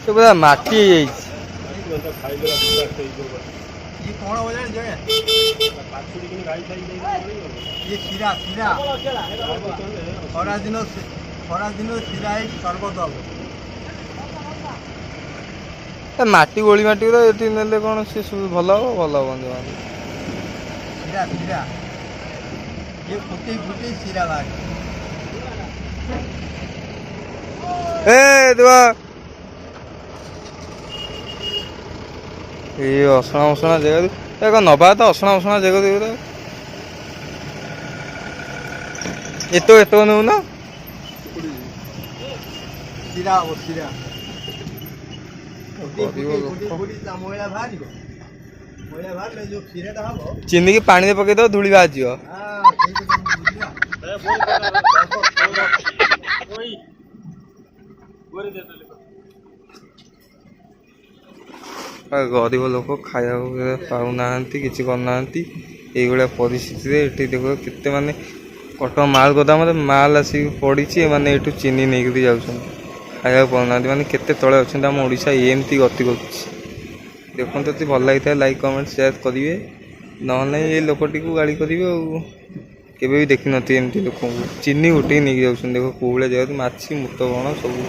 ସେ ପୁରା ମାଟି ହେଇଯାଇଛି। ମାଟି ଗୋଳି ମାଟି ଗୁରା ଏଠି ନେଲେ କଣ ସେ ଭଲ ହବ ଭଲ ହବନି। ଏଇ ଅସଣା ମସଣା ଜାଗା ନବା ତ ଅସଣା ମସଣା ଜାଗା ଏତେ ନେଉନ ଚିନିକି ପାଣିରେ ପକେଇଦବ ଧୂଳି ବାହାରିଯିବ। ଗରିବ ଲୋକ ଖାଇବାକୁ ପାଉନାହାନ୍ତି, କିଛି କରୁନାହାନ୍ତି। ଏଇଭଳିଆ ପରିସ୍ଥିତିରେ ଏଠି ଦେଖ କେତେ ମାନେ କଟକ ମାଲ ଗୋଦାମରେ ମାଲ ଆସିକି ପଡ଼ିଛି, ଏମାନେ ଏଠୁ ଚିନି ନେଇକରି ଯାଉଛନ୍ତି, ଖାଇବାକୁ ପାଉନାହାନ୍ତି। ମାନେ କେତେ ତଳେ ଅଛନ୍ତି। ଆମ ଓଡ଼ିଶା ଏମିତି ଗତି କରୁଛି। ଦେଖନ୍ତୁ ଯଦି ଭଲ ଲାଗିଥାଏ ଲାଇକ୍ କମେଣ୍ଟ ସେୟାର କରିବେ, ନହେଲେ ନାହିଁ ଏ ଲୋକଟିକୁ ଗାଳି କରିବେ ଆଉ। କେବେ ବି ଦେଖିନଥିବେ ଏମିତି ଲୋକଙ୍କୁ ଚିନି ଉଠେଇ ନେଇକି ଯାଉଛନ୍ତି। ଦେଖ କୋଉ ଭଳିଆ ଜାଗାରେ ମାଛି ମୁତ କଣ ସବୁ।